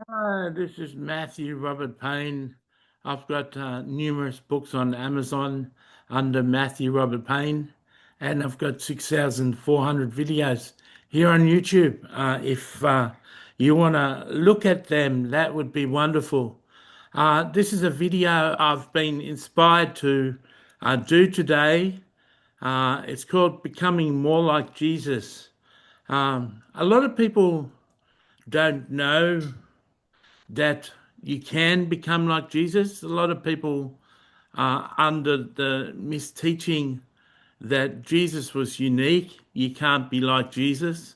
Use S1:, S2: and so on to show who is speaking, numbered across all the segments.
S1: This is Matthew Robert Payne. I've got numerous books on Amazon under Matthew Robert Payne, and I've got 6,400 videos here on YouTube. If you want to look at them, that would be wonderful. This is a video I've been inspired to do today. It's called Becoming More Like Jesus. A lot of people don't know that you can become like Jesus. A lot of people are under the misteaching that Jesus was unique. You can't be like Jesus.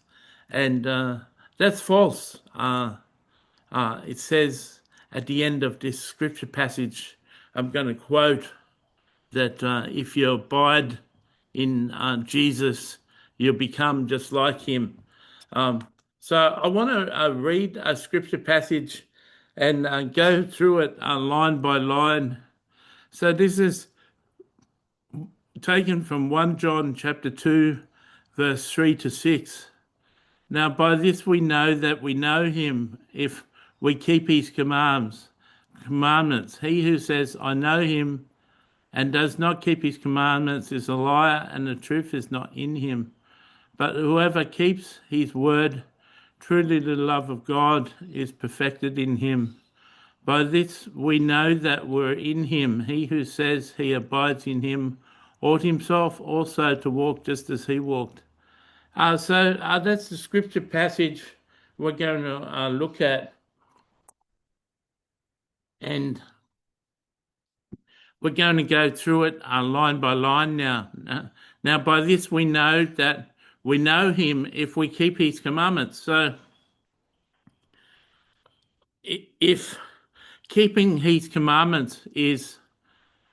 S1: And that's false. It says at the end of this scripture passage, I'm going to quote that if you abide in Jesus, you'll become just like him. So I want to read a scripture passage and go through it line by line. So this is taken from 1 John chapter 2, verse 3 to 6. Now by this we know that we know him if we keep his commandments. He who says, I know him, and does not keep his commandments is a liar, and the truth is not in him. But whoever keeps his word, truly the love of God is perfected in him. By this we know that we're in him. He who says he abides in him ought himself also to walk just as he walked. So that's the scripture passage we're going to look at. And we're going to go through it line by line now. Now, by this we know that we know him if we keep his commandments. So if keeping his commandments is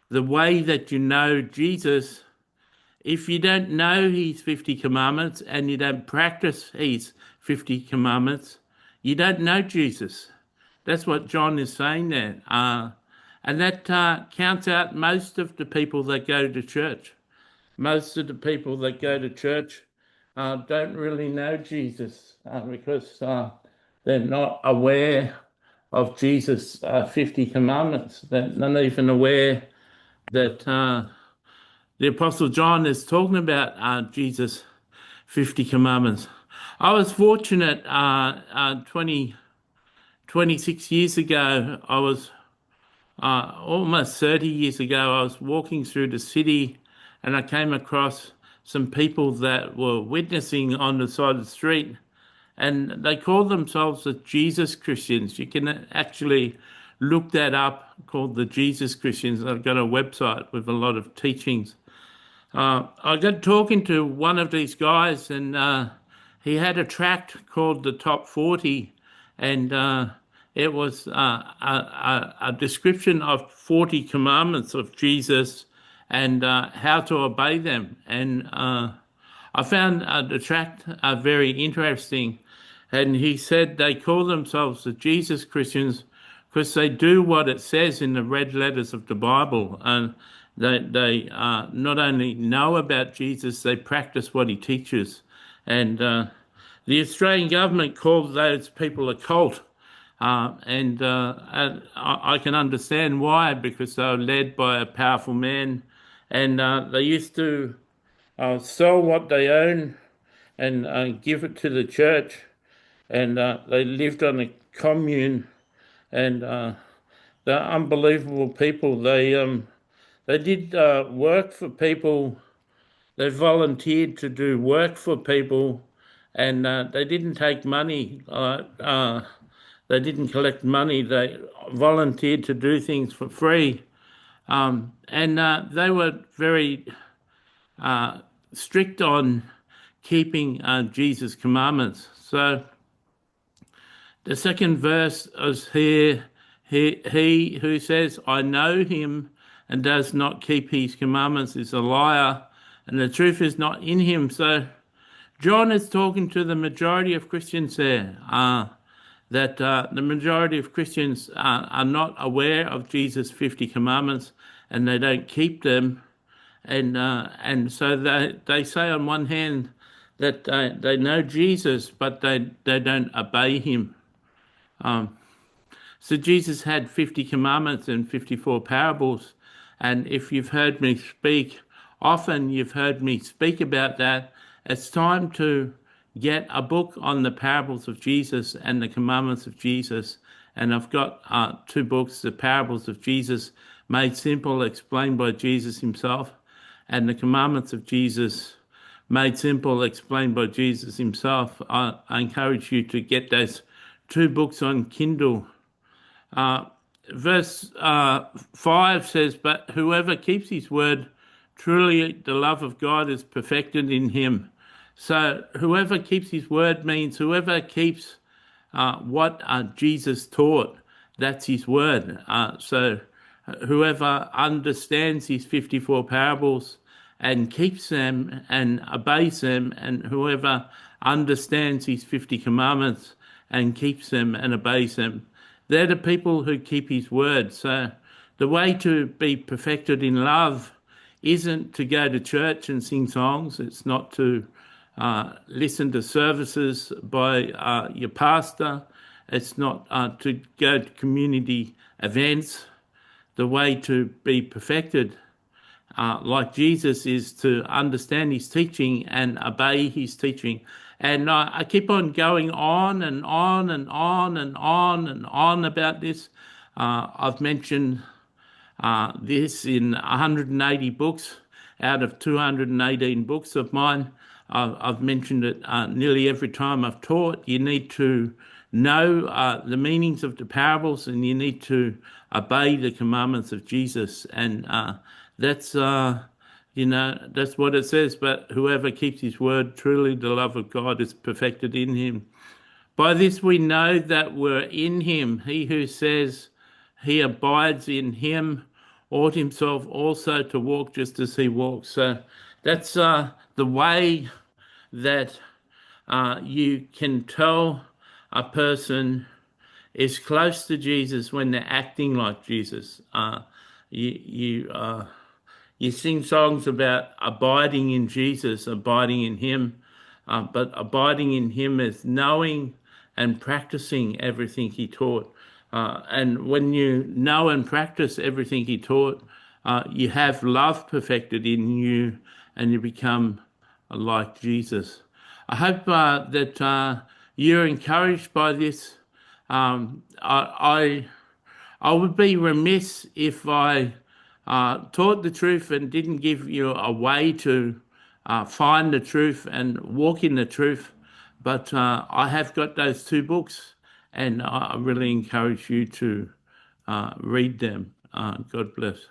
S1: the way that you know Jesus, if you don't know his 50 commandments and you don't practice his 50 commandments, you don't know Jesus. That's what John is saying there. And that counts out most of the people that go to church. Most of the people that go to church don't really know Jesus because they're not aware of Jesus' 50 commandments. They're not even aware that the Apostle John is talking about Jesus' 50 commandments. I was fortunate 26 years ago, I was almost 30 years ago, I was walking through the city and I came across some people that were witnessing on the side of the street, and they called themselves the Jesus Christians. You can actually look that up, called the Jesus Christians. I've got a website with a lot of teachings. I got talking to one of these guys, and he had a tract called the Top 40, and it was a description of 40 commandments of Jesus and how to obey them. And I found the tract very interesting. And he said they call themselves the Jesus Christians because they do what it says in the red letters of the Bible. And they not only know about Jesus, they practice what he teaches. And the Australian government called those people a cult. And I can understand why, because they were led by a powerful man, and they used to sell what they own and give it to the church, and they lived on a commune, and they're unbelievable people. They did work for people. They volunteered to do work for people, and they didn't take money. They didn't collect money. They volunteered to do things for free. And they were very strict on keeping Jesus' commandments. So the second verse is here, he who says, I know him and does not keep his commandments is a liar, and the truth is not in him. So John is talking to the majority of Christians there, that the majority of Christians are not aware of Jesus' 50 commandments and they don't keep them. And so they say on one hand that they know Jesus, but they don't obey him. So Jesus had 50 commandments and 54 parables. And if you've heard me speak, often you've heard me speak about that. It's time to get a book on the parables of Jesus and the commandments of Jesus. And I've got two books, The Parables of Jesus, Made Simple, explained by Jesus himself, and The Commandments of Jesus, Made Simple, explained by Jesus himself. I encourage you to get those two books on Kindle. Verse 5 says, "But whoever keeps his word, truly the love of God is perfected in him." So whoever keeps his word means whoever keeps what Jesus taught, that's his word. So whoever understands his 54 parables and keeps them and obeys them, and whoever understands his 50 commandments and keeps them and obeys them, they're the people who keep his word. So the way to be perfected in love isn't to go to church and sing songs. It's not to listen to services by your pastor. It's not to go to community events. The way to be perfected like Jesus is to understand his teaching and obey his teaching. And I keep on going on and on and on and on and on about this. I've mentioned this in 180 books out of 218 books of mine. I've mentioned it nearly every time I've taught. You need to know the meanings of the parables, and you need to obey the commandments of Jesus. And that's that's what it says. But whoever keeps his word, truly the love of God is perfected in him. By this we know that we're in him. He who says he abides in him ought himself also to walk just as he walks. So that's the way that you can tell a person is close to Jesus when they're acting like Jesus. You sing songs about abiding in Jesus, abiding in him, but abiding in him is knowing and practicing everything he taught. And when you know and practice everything he taught, you have love perfected in you and you become like Jesus. I hope that you're encouraged by this. I would be remiss if I taught the truth and didn't give you a way to find the truth and walk in the truth. But I have got those two books, and I really encourage you to read them. God bless.